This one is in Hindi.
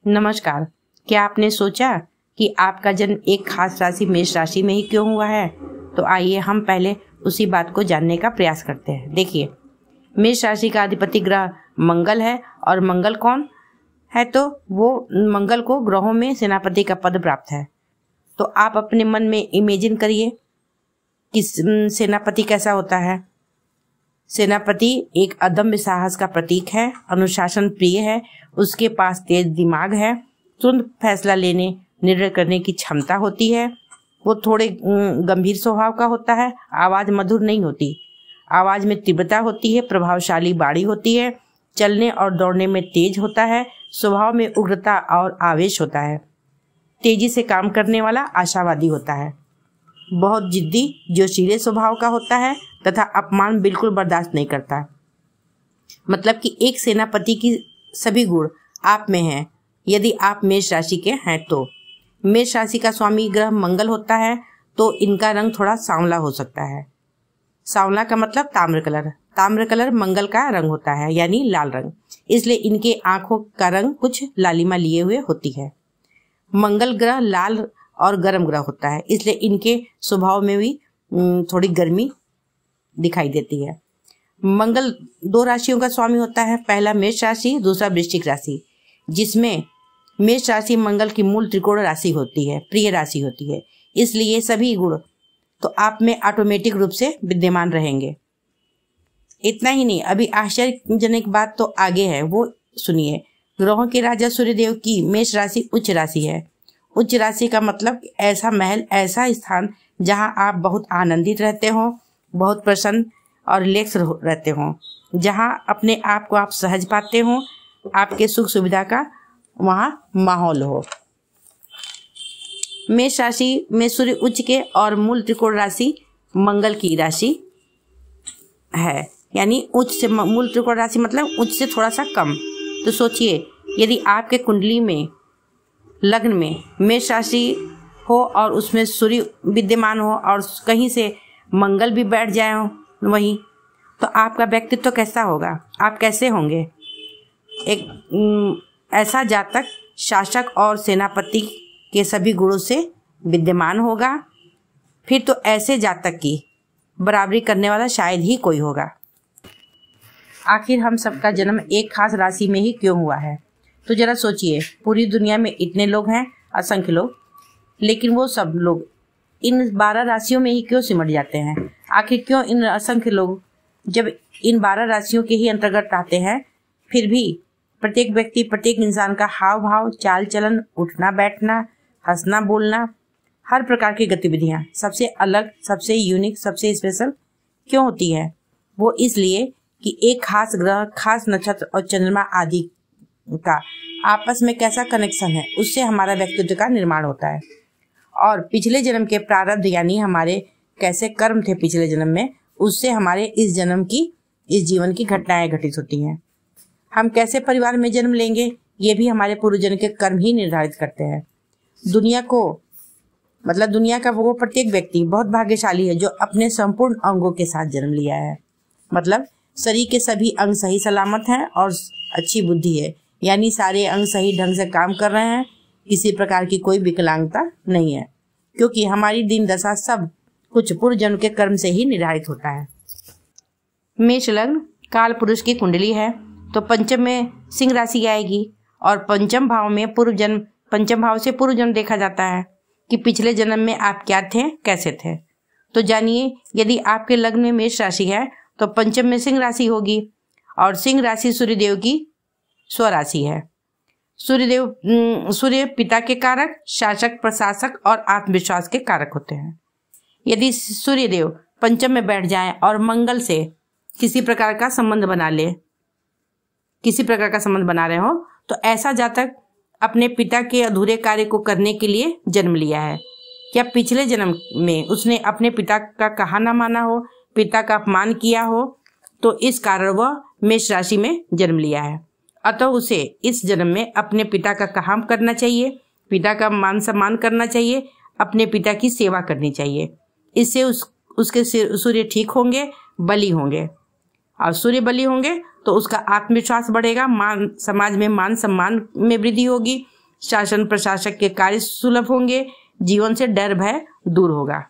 नमस्कार। क्या आपने सोचा कि आपका जन्म एक खास राशि मेष राशि में ही क्यों हुआ है? तो आइए हम पहले उसी बात को जानने का प्रयास करते हैं। देखिए, मेष राशि का अधिपति ग्रह मंगल है और मंगल कौन है? तो वो मंगल को ग्रहों में सेनापति का पद प्राप्त है। तो आप अपने मन में इमेजिन करिए कि सेनापति कैसा होता है। सेनापति एक अदम्य साहस का प्रतीक है, अनुशासन प्रिय है, उसके पास तेज दिमाग है, तुरंत फैसला लेने निर्णय करने की क्षमता होती है। वो थोड़े गंभीर स्वभाव का होता है, आवाज मधुर नहीं होती, आवाज में तीव्रता होती है, प्रभावशाली वाणी होती है, चलने और दौड़ने में तेज होता है, स्वभाव में उग्रता और आवेश होता है, तेजी से काम करने वाला, आशावादी होता है, बहुत जिद्दी जोशीले स्वभाव का होता है तथा अपमान बिल्कुल बर्दाश्त नहीं करता। मतलब कि एक सेनापति की सभी गुण आप में हैं यदि आप मेष राशि के हैं। तो मेष राशि का स्वामी ग्रह मंगल होता है, तो इनका रंग थोड़ा सांवला हो सकता है। सांवला का मतलब ताम्र कलर। ताम्र कलर मंगल का रंग होता है, यानी लाल रंग, इसलिए इनके आंखों का रंग कुछ लालिमा लिए हुए होती है। मंगल ग्रह लाल और गर्म ग्रह होता है, इसलिए इनके स्वभाव में भी थोड़ी गर्मी दिखाई देती है। मंगल दो राशियों का स्वामी होता है, पहला मेष राशि, दूसरा वृश्चिक राशि, जिसमें मेष राशि मंगल की मूल त्रिकोण राशि होती है, प्रिय राशि होती है, इसलिए सभी गुण तो आप में ऑटोमेटिक रूप से विद्यमान रहेंगे। इतना ही नहीं, अभी आश्चर्यजनक बात तो आगे है, वो सुनिए। ग्रहों के राजा सूर्यदेव की मेष राशि उच्च राशि है। उच्च राशि का मतलब ऐसा महल, ऐसा स्थान जहां आप बहुत आनंदित रहते हो, बहुत प्रसन्न और रिलैक्स रहते हो, जहां अपने आप को आप सहज पाते हो, आपके सुख सुविधा का वहां माहौल हो। मेष राशि में सूर्य उच्च के और मूल त्रिकोण राशि मंगल की राशि है, यानी उच्च से मूल त्रिकोण राशि मतलब उच्च से थोड़ा सा कम। तो सोचिए, यदि आपके कुंडली में लग्न में मेष राशि हो और उसमें सूर्य विद्यमान हो और कहीं से मंगल भी बैठ जाए हो वहीं, तो आपका व्यक्तित्व कैसा होगा? आप कैसे होंगे? एक ऐसा जातक शासक और सेनापति के सभी गुणों से विद्यमान होगा। फिर तो ऐसे जातक की बराबरी करने वाला शायद ही कोई होगा। आखिर हम सबका जन्म एक खास राशि में ही क्यों हुआ है? तो जरा सोचिए, पूरी दुनिया में इतने लोग हैं, असंख्य लोग, लेकिन वो सब लोग इन 12 राशियों में ही क्यों सिमट जाते हैं? आखिर क्यों इन असंख्य लोग जब इन 12 राशियों के ही अंतर्गत आते हैं, फिर भी प्रत्येक व्यक्ति, प्रत्येक इंसान का हाव भाव, चाल चलन, उठना बैठना, हंसना बोलना, हर प्रकार की गतिविधियां सबसे अलग, सबसे यूनिक, सबसे स्पेशल क्यों होती है? वो इसलिए कि एक खास ग्रह, खास नक्षत्र और चंद्रमा आदि का आपस में कैसा कनेक्शन है, उससे हमारा व्यक्तित्व का निर्माण होता है। और पिछले जन्म के प्रारब्ध, यानी हमारे कैसे कर्म थे पिछले जन्म में, उससे हमारे इस जन्म की, इस जीवन की घटनाएं घटित होती हैं। हम कैसे परिवार में जन्म लेंगे, ये भी हमारे पूर्व जन्म के कर्म ही निर्धारित करते हैं। दुनिया का वो प्रत्येक व्यक्ति बहुत भाग्यशाली है जो अपने संपूर्ण अंगों के साथ जन्म लिया है। मतलब शरीर के सभी अंग सही सलामत हैं और अच्छी बुद्धि है, यानी सारे अंग सही ढंग से काम कर रहे हैं, किसी प्रकार की कोई विकलांगता नहीं है, क्योंकि हमारी दिन दशा सब कुछ पूर्व जन्म के कर्म से ही निर्धारित होता है। मेष लग्न काल पुरुष की कुंडली है, तो पंचम में सिंह राशि आएगी और पंचम भाव से पूर्व जन्म देखा जाता है कि पिछले जन्म में आप क्या थे, कैसे थे। तो जानिए, यदि आपके लग्न में मेष राशि है तो पंचम में सिंह राशि होगी और सिंह राशि सूर्यदेव की स्वराशि है। सूर्य पिता के कारक, शासक, प्रशासक और आत्मविश्वास के कारक होते हैं। यदि सूर्यदेव पंचम में बैठ जाएं और मंगल से किसी प्रकार का संबंध बना रहे हो, तो ऐसा जातक अपने पिता के अधूरे कार्य को करने के लिए जन्म लिया है। क्या पिछले जन्म में उसने अपने पिता का कहा ना माना हो, पिता का अपमान किया हो, तो इस कारण वह मेष राशि में जन्म लिया है। अतः उसे इस जन्म में अपने पिता का काम करना चाहिए, पिता का मान सम्मान करना चाहिए, अपने पिता की सेवा करनी चाहिए। इससे उसके सूर्य ठीक होंगे, बली होंगे, और सूर्य बली होंगे तो उसका आत्मविश्वास बढ़ेगा, समाज में मान सम्मान में वृद्धि होगी, शासन प्रशासक के कार्य सुलभ होंगे, जीवन से डर भय दूर होगा।